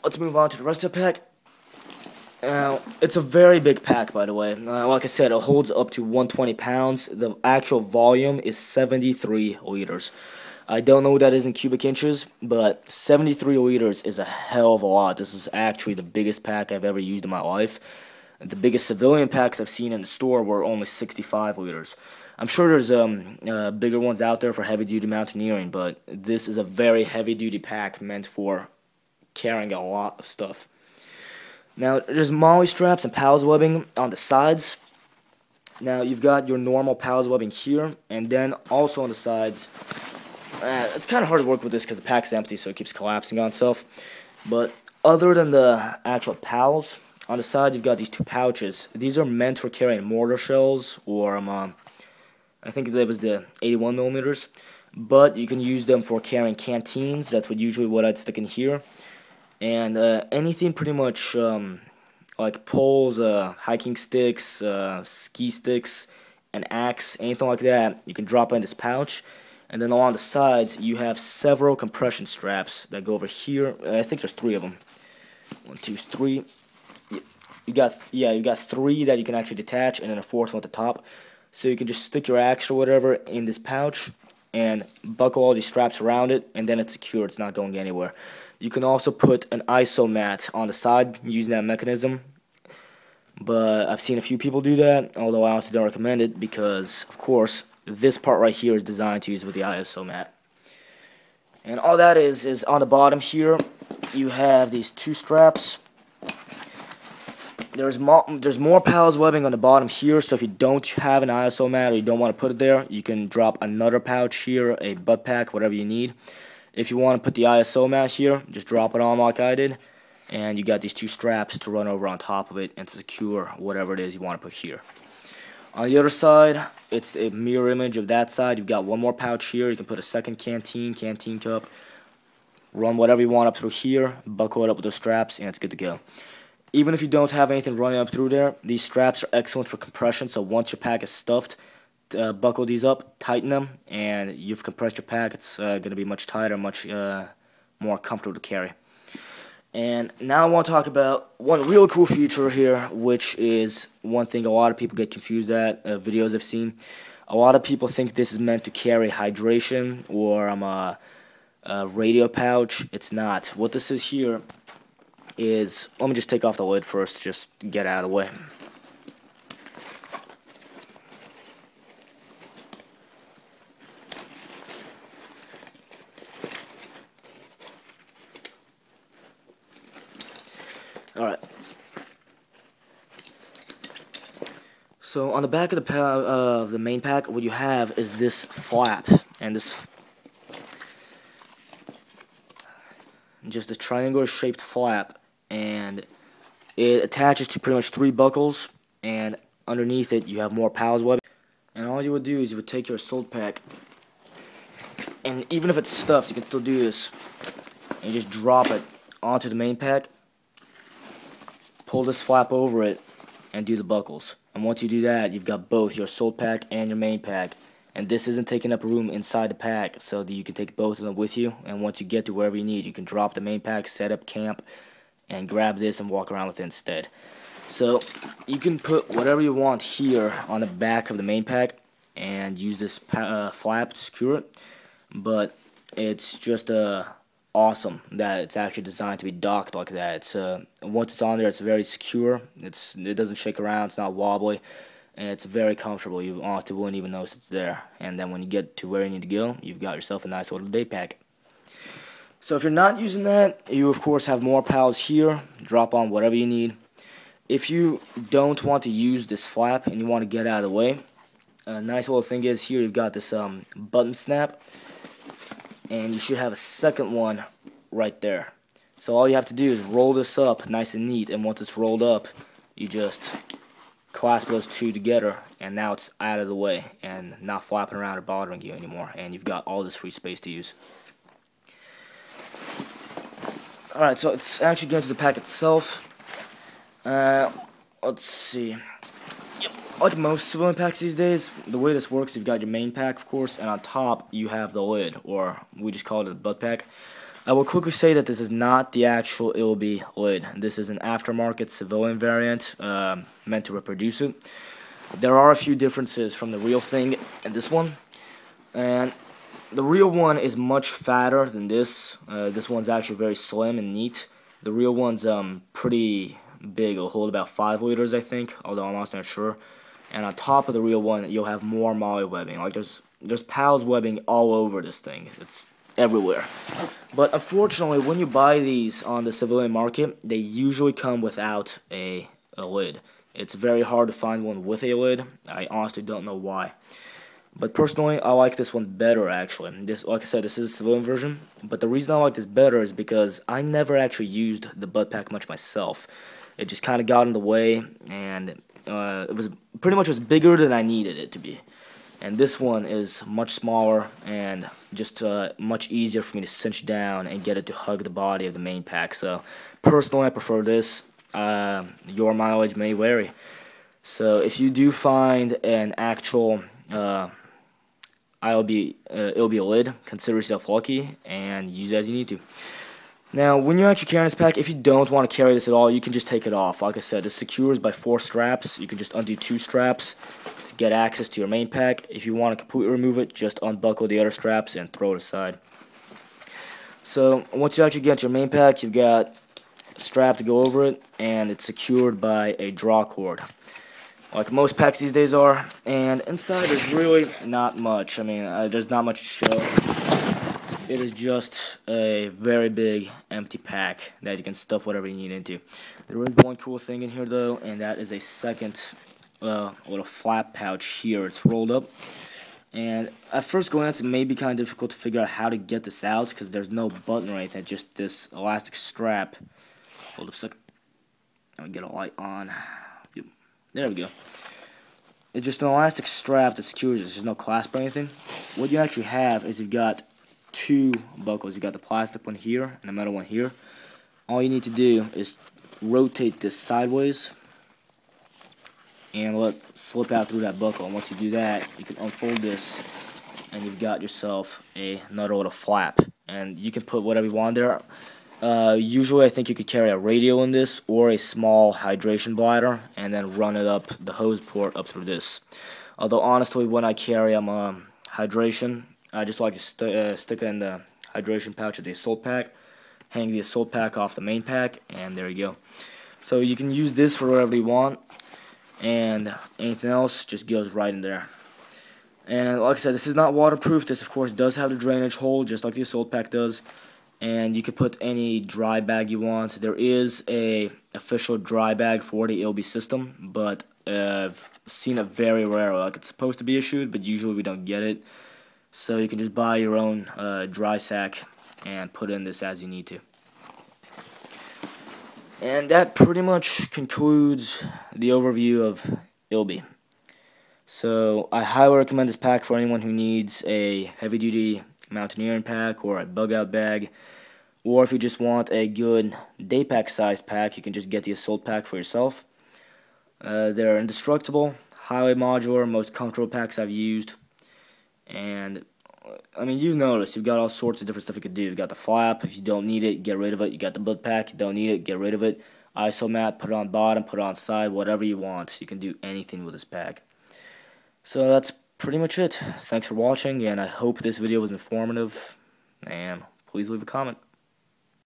let's move on to the rest of the pack. It's a very big pack, by the way. Like I said, it holds up to 120 pounds. The actual volume is 73 liters. I don't know what that is in cubic inches, but 73 liters is a hell of a lot. This is actually the biggest pack I've ever used in my life. The biggest civilian packs I've seen in the store were only 65 liters. I'm sure there's bigger ones out there for heavy-duty mountaineering, but this is a very heavy-duty pack meant for carrying a lot of stuff. Now, there's molly straps and pals webbing on the sides. Now, you've got your normal pals webbing here, and then also on the sides. It's kind of hard to work with this because the pack's empty, so it keeps collapsing on itself. But other than the actual pals, on the side you've got these two pouches. These are meant for carrying mortar shells, or I think that was the 81 millimeters. But you can use them for carrying canteens. That's what I'd stick in here. And anything pretty much like poles, hiking sticks, ski sticks, an axe, anything like that, you can drop in this pouch. And then along the sides, you have several compression straps that go over here. I think there's 3 of them. 1, 2, 3. You got 3 that you can actually detach, and then a 4th one at the top. So you can just stick your axe or whatever in this pouch and buckle all these straps around it, and then it's secure. It's not going anywhere. You can also put an ISO mat on the side using that mechanism, but I've seen a few people do that, although I honestly don't recommend it because, of course, this part right here is designed to use with the ISO mat. And all that is on the bottom here, you have these 2 straps. There's more pals webbing on the bottom here, so if you don't have an ISO mat or you don't want to put it there, you can drop another pouch here, a butt pack, whatever you need. If you want to put the ISO mat here, just drop it on like I did, and you got these 2 straps to run over on top of it and to secure whatever it is you want to put here. On the other side, it's a mirror image of that side. You've got one more pouch here. You can put a second canteen cup, run whatever you want up through here, buckle it up with those straps, and it's good to go. Even if you don't have anything running up through there, these straps are excellent for compression, so once your pack is stuffed, buckle these up, tighten them, and you've compressed your pack. It's going to be much tighter, much more comfortable to carry. And now I want to talk about one real cool feature here, which is one thing a lot of people get confused at, videos I've seen. A lot of people think this is meant to carry hydration or a radio pouch. It's not. What this is here is, let me just take off the lid first, just get out of the way. Alright. So on the back of the main pack, what you have is this flap, and this just a triangular shaped flap, and it attaches to pretty much 3 buckles, and underneath it you have more pals webbing. And all you would do is you would take your assault pack, and even if it's stuffed, you can still do this, and you just drop it onto the main pack, pull this flap over it, and do the buckles. And once you do that, you've got both your assault pack and your main pack. And this isn't taking up room inside the pack, so that you can take both of them with you. And once you get to wherever you need, you can drop the main pack, set up camp, and grab this and walk around with it instead. So you can put whatever you want here on the back of the main pack and use this flap to secure it. But it's just awesome that it's actually designed to be docked like that. It's once it's on there, it's very secure. It doesn't shake around. It's not wobbly, and it's very comfortable. You honestly wouldn't even notice it's there. And then when you get to where you need to go, you've got yourself a nice little day pack. So if you're not using that, you of course have more pals here. Drop on whatever you need. If you don't want to use this flap and you want to get out of the way, a nice little thing is here you've got this button snap. And you should have a second one right there. So all you have to do is roll this up nice and neat, and once it's rolled up, you just clasp those 2 together, and now it's out of the way and not flapping around or bothering you anymore, and you've got all this free space to use. Alright, so it's actually going to the pack itself. Let's see. Like most civilian packs these days, the way this works, you've got your main pack, of course, and on top you have the lid, or we just call it a butt pack. I will quickly say that this is not the actual ILBE lid. This is an aftermarket civilian variant meant to reproduce it. There are a few differences from the real thing and this one. And the real one is much fatter than this. This one's actually very slim and neat. The real one's pretty big. It'll hold about 5 liters, I think, although I'm also not sure. And on top of the real one, you'll have more MOLLE webbing. Like there's PALS webbing all over this thing. It's everywhere. But unfortunately, when you buy these on the civilian market, they usually come without a lid. It's very hard to find one with a lid. I honestly don't know why. But personally, I like this one better, actually. This, like I said, this is a civilian version. But the reason I like this better is because I never actually used the butt pack much myself. It just kind of got in the way, and it was pretty much was bigger than I needed it to be. And this one is much smaller and just much easier for me to cinch down and get it to hug the body of the main pack. So personally, I prefer this. Your mileage may vary. So if you do find an actual ILBE lid, consider yourself lucky and use it as you need to. Now, when you're actually carrying this pack, if you don't want to carry this at all, you can just take it off. Like I said, it's secures by 4 straps. You can just undo 2 straps to get access to your main pack. If you want to completely remove it, just unbuckle the other straps and throw it aside. So, once you actually get to your main pack, you've got a strap to go over it, and it's secured by a draw cord, like most packs these days are. And inside there's really not much. I mean, there's not much to show. It is just a very big empty pack that you can stuff whatever you need into. There is one cool thing in here though, and that is a second little flap pouch here. It's rolled up, and at first glance it may be kind of difficult to figure out how to get this out because there's no button or anything, just this elastic strap. Hold up a second. Let me get a light on. Yep. There we go. It's just an elastic strap that secures it. There's no clasp or anything. What you actually have is you've got 2 buckles. You got the plastic one here and the metal one here. All you need to do is rotate this sideways and let it slip out through that buckle. And once you do that, you can unfold this and you've got yourself another little flap. And you can put whatever you want there. Usually I think you could carry a radio in this or a small hydration bladder and then run it up the hose port up through this. Although honestly, when I carry hydration, I just like to stick it in the hydration pouch of the assault pack, hang the assault pack off the main pack, and there you go. So you can use this for whatever you want, and anything else just goes right in there. And like I said, this is not waterproof. This, of course, does have the drainage hole, just like the assault pack does. And you can put any dry bag you want. There is a official dry bag for the ILBE system, but I've seen it very rarely. Like, it's supposed to be issued, but usually we don't get it. So you can just buy your own dry sack and put in this as you need to. And that pretty much concludes the overview of ILBE. So I highly recommend this pack for anyone who needs a heavy-duty mountaineering pack or a bug-out bag. Or if you just want a good day pack sized pack, you can just get the assault pack for yourself. They're indestructible, highly modular, most comfortable packs I've used. And, I mean, you've noticed, you've got all sorts of different stuff you could do. You've got the flap, if you don't need it, get rid of it. You got the butt pack, you don't need it, get rid of it. ISO mat, put it on bottom, put it on side, whatever you want. You can do anything with this pack. So that's pretty much it. Thanks for watching, and I hope this video was informative. And please leave a comment.